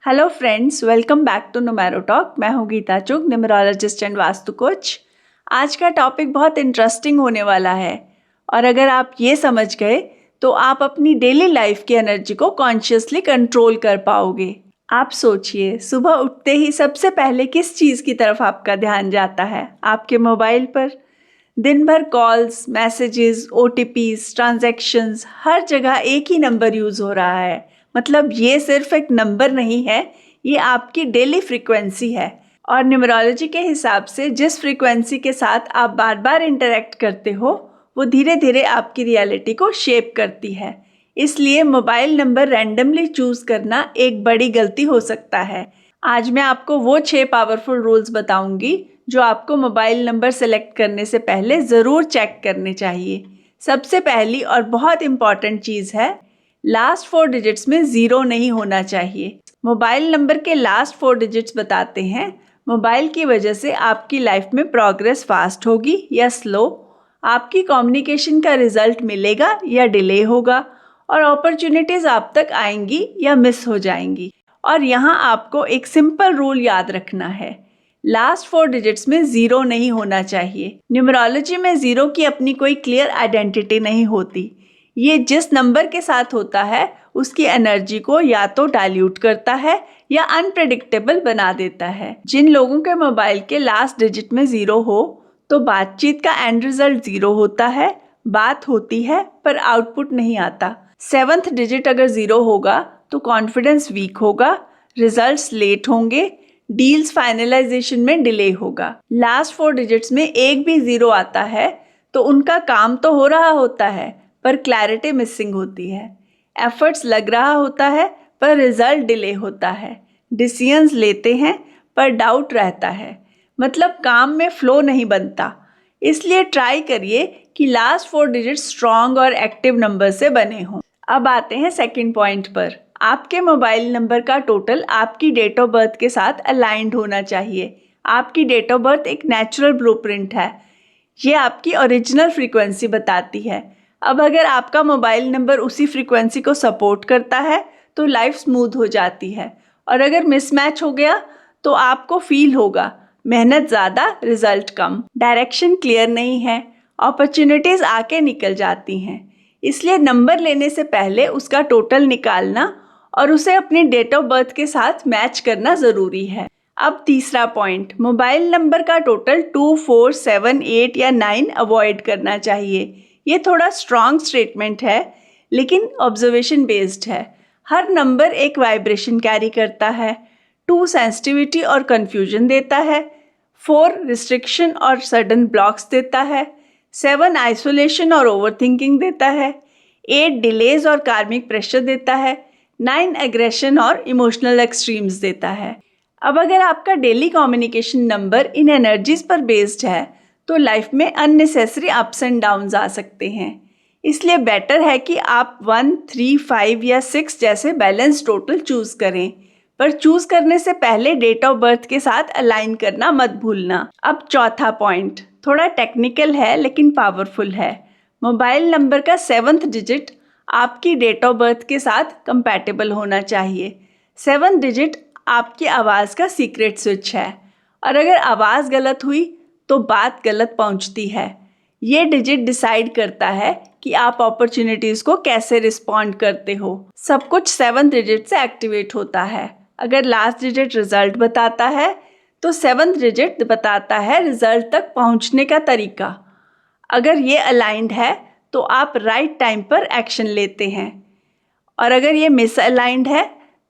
Hello friends, welcome back to Numero Talk. मैं हूँ गीता चुग, numerologist and vastu coach. आज का टॉपिक बहुत इंटरेस्टिंग होने वाला है और अगर आप ये समझ गए तो आप अपनी डेली लाइफ की एनर्जी को कॉन्शियसली कंट्रोल कर पाओगे। आप सोचिए, सुबह उठते ही सबसे पहले किस चीज़ की तरफ आपका ध्यान जाता है? आपके मोबाइल पर। दिन भर कॉल्स, मैसेजेस, ओटीपीज, ट्रांजैक्शंस, हर जगह एक ही नंबर यूज़ हो रहा है। मतलब ये सिर्फ एक नंबर नहीं है, ये आपकी डेली फ्रीक्वेंसी है। और न्यूमरोलॉजी के हिसाब से जिस फ्रीक्वेंसी के साथ आप बार बार इंटरेक्ट करते हो, वो धीरे धीरे आपकी रियलिटी को शेप करती है। इसलिए मोबाइल नंबर रैंडमली चूज़ करना एक बड़ी गलती हो सकता है। आज मैं आपको वो 6 पावरफुल रूल्स बताऊंगी जो आपको मोबाइल नंबर सेलेक्ट करने से पहले ज़रूर चेक करने चाहिए। सबसे पहली और बहुत इम्पॉर्टेंट चीज़ है, लास्ट 4 डिजिट्स में ज़ीरो नहीं होना चाहिए। मोबाइल नंबर के लास्ट 4 डिजिट्स बताते हैं मोबाइल की वजह से आपकी लाइफ में प्रोग्रेस फास्ट होगी या स्लो, आपकी कम्युनिकेशन का रिजल्ट मिलेगा या डिले होगा, और अपॉर्चुनिटीज़ आप तक आएंगी या मिस हो जाएंगी। और यहाँ आपको एक सिंपल रूल याद रखना है, लास्ट 4 डिजिट्स में ज़ीरो नहीं होना चाहिए। न्यूमरोलॉजी में ज़ीरो की अपनी कोई क्लियर आइडेंटिटी नहीं होती। ये जिस नंबर के साथ होता है उसकी एनर्जी को या तो डाइल्यूट करता है या अनप्रेडिक्टेबल बना देता है। जिन लोगों के मोबाइल के लास्ट डिजिट में ज़ीरो हो तो बातचीत का एंड रिजल्ट ज़ीरो होता है, बात होती है पर आउटपुट नहीं आता। 7th डिजिट अगर ज़ीरो होगा तो कॉन्फिडेंस वीक होगा, रिजल्ट्स लेट होंगे, डील्स फाइनलाइजेशन में डिले होगा। लास्ट 4 डिजिट्स में एक भी ज़ीरो आता है तो उनका काम तो हो रहा होता है पर क्लैरिटी मिसिंग होती है। एफर्ट्स लग रहा होता है पर रिजल्ट डिले होता है। डिसीजंस लेते हैं पर डाउट रहता है। मतलब काम में फ्लो नहीं बनता। इसलिए ट्राई करिए कि लास्ट 4 डिजिट स्ट्रॉन्ग और एक्टिव नंबर से बने हों। अब आते हैं सेकंड पॉइंट पर। आपके मोबाइल नंबर का टोटल आपकी डेट ऑफ बर्थ के साथ अलाइंड होना चाहिए। आपकी डेट ऑफ बर्थ एक नेचुरल ब्लूप्रिंट है। ये आपकी ओरिजिनल फ्रीक्वेंसी बताती है। अब अगर आपका मोबाइल नंबर उसी फ्रीक्वेंसी को सपोर्ट करता है तो लाइफ स्मूथ हो जाती है, और अगर मिसमैच हो गया तो आपको फील होगा मेहनत ज़्यादा, रिजल्ट कम, डायरेक्शन क्लियर नहीं है, अपॉर्चुनिटीज़ आके निकल जाती हैं। इसलिए नंबर लेने से पहले उसका टोटल निकालना और उसे अपनी डेट ऑफ बर्थ के साथ मैच करना ज़रूरी है। अब तीसरा पॉइंट, मोबाइल नंबर का टोटल 2, 4, 7, 8 या 9 अवॉइड करना चाहिए। ये थोड़ा स्ट्रॉन्ग स्टेटमेंट है लेकिन ऑब्जर्वेशन बेस्ड है। हर नंबर एक वाइब्रेशन कैरी करता है। 2 सेंसिटिविटी और कन्फ्यूजन देता है, 4 रिस्ट्रिक्शन और सडन ब्लॉक्स देता है, 7 आइसोलेशन और ओवरथिंकिंग देता है, 8 डिलेज और कार्मिक प्रेशर देता है, 9 एग्रेशन और इमोशनल एक्सट्रीम्स देता है। अब अगर आपका daily communication number in energies पर बेस्ड है तो लाइफ में अननेसेसरी अप्स एंड डाउन्स आ सकते हैं। इसलिए बेटर है कि आप 1, 3, 5 या 6 जैसे बैलेंस टोटल चूज़ करें, पर चूज़ करने से पहले डेट ऑफ बर्थ के साथ अलाइन करना मत भूलना। अब चौथा पॉइंट थोड़ा टेक्निकल है लेकिन पावरफुल है। मोबाइल नंबर का 7th डिजिट आपकी डेट ऑफ बर्थ के साथ कंपैटिबल होना चाहिए। 7th डिजिट आपकी आवाज़ का सीक्रेट स्विच है, और अगर आवाज़ गलत हुई तो बात गलत पहुंचती है। ये डिजिट डिसाइड करता है कि आप अपॉर्चुनिटीज़ को कैसे रिस्पॉन्ड करते हो। सब कुछ 7th डिजिट से एक्टिवेट होता है। अगर लास्ट डिजिट रिजल्ट बताता है तो 7th डिजिट बताता है रिजल्ट तक पहुंचने का तरीका। अगर ये अलाइंड है तो आप राइट टाइम पर एक्शन लेते हैं, और अगर ये मिस अलाइंड है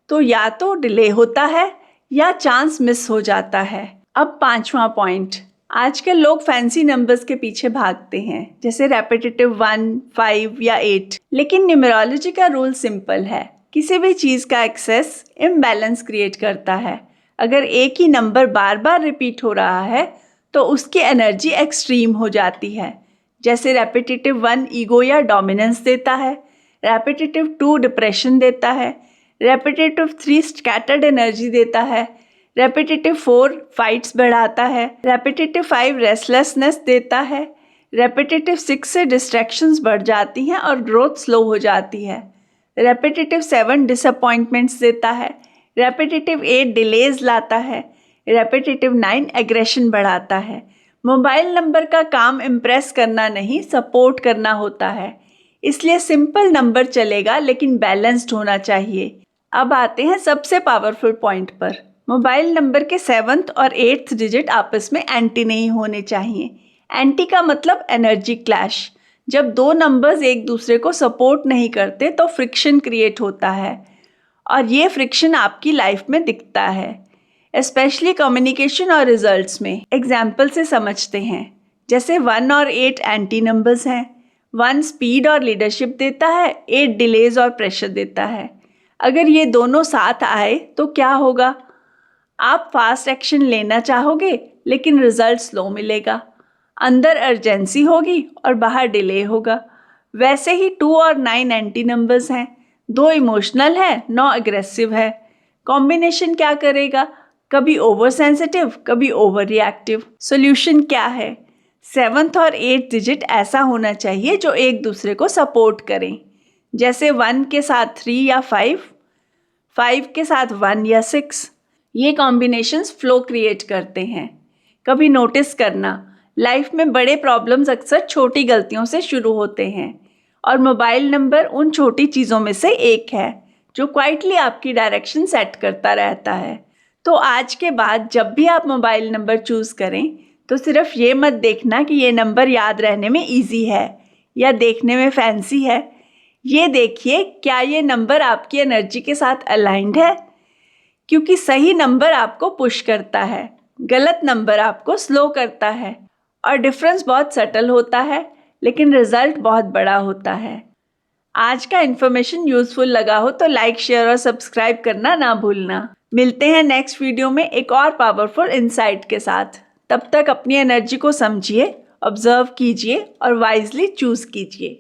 तो या तो डिले होता है या चांस मिस हो जाता है। अब पांचवा पॉइंट, आजकल लोग फैंसी नंबर्स के पीछे भागते हैं जैसे रेपिटेटिव 1, 5 या 8, लेकिन न्यूमरोलॉजी का रूल सिंपल है, किसी भी चीज़ का एक्सेस इम्बैलेंस क्रिएट करता है। अगर एक ही नंबर बार बार रिपीट हो रहा है तो उसकी एनर्जी एक्सट्रीम हो जाती है। जैसे रेपिटेटिव 1 ईगो या डोमिनेंस देता है, रेपिटेटिव 2 डिप्रेशन देता है, रेपिटेटिव 3 स्कैटर्ड एनर्जी देता है, रेपिटेटिव 4 फाइट्स बढ़ाता है, रेपिटेटिव 5 रेस्टलेसनेस देता है, रेपिटेटिव 6 से डिस्ट्रैक्शंस बढ़ जाती हैं और ग्रोथ स्लो हो जाती है, रेपिटेटिव 7 डिसअपॉइंटमेंट्स देता है, रेपिटेटिव 8 डिलेज लाता है, रेपिटेटिव 9 एग्रेशन बढ़ाता है। मोबाइल नंबर का काम इम्प्रेस करना नहीं, सपोर्ट करना होता है, इसलिए सिंपल नंबर चलेगा लेकिन बैलेंस्ड होना चाहिए। अब आते हैं सबसे पावरफुल पॉइंट पर। मोबाइल नंबर के 7th और 8th डिजिट आपस में एंटी नहीं होने चाहिए। एंटी का मतलब एनर्जी क्लैश। जब दो नंबर्स एक दूसरे को सपोर्ट नहीं करते तो फ्रिक्शन क्रिएट होता है, और ये फ्रिक्शन आपकी लाइफ में दिखता है, स्पेशली कम्युनिकेशन और रिजल्ट्स में। एग्जाम्पल से समझते हैं। जैसे 1 और 8 एंटी नंबर्स हैं। 1 स्पीड और लीडरशिप देता है, 8 डिलेज और प्रेशर देता है। अगर ये दोनों साथ आए तो क्या होगा? आप फास्ट एक्शन लेना चाहोगे लेकिन रिजल्ट स्लो मिलेगा। अंदर अर्जेंसी होगी और बाहर डिले होगा। वैसे ही 2 और 9 एंटी नंबर्स हैं। 2 इमोशनल है, 9 एग्रेसिव है। कॉम्बिनेशन क्या करेगा? कभी ओवर सेंसिटिव, कभी ओवर रिएक्टिव। सोल्यूशन क्या है? 7th और 8th डिजिट ऐसा होना चाहिए जो एक दूसरे को सपोर्ट करें। जैसे 1 के साथ 3 या 5, 5 के साथ 1 या 6। ये कॉम्बिनेशंस फ्लो क्रिएट करते हैं। कभी नोटिस करना, लाइफ में बड़े प्रॉब्लम्स अक्सर छोटी गलतियों से शुरू होते हैं, और मोबाइल नंबर उन छोटी चीज़ों में से एक है जो क्वाइटली आपकी डायरेक्शन सेट करता रहता है। तो आज के बाद जब भी आप मोबाइल नंबर चूज़ करें तो सिर्फ ये मत देखना कि ये नंबर याद रहने में ईजी है या देखने में फैंसी है। ये देखिए क्या ये नंबर आपकी एनर्जी के साथ अलाइंड है, क्योंकि सही नंबर आपको पुश करता है, गलत नंबर आपको स्लो करता है। और डिफरेंस बहुत सटल होता है लेकिन रिजल्ट बहुत बड़ा होता है। आज का इन्फॉर्मेशन यूजफुल लगा हो तो लाइक, शेयर और सब्सक्राइब करना ना भूलना। मिलते हैं नेक्स्ट वीडियो में एक और पावरफुल इंसाइट के साथ। तब तक अपनी एनर्जी को समझिए, ऑब्जर्व कीजिए और वाइजली चूज कीजिए।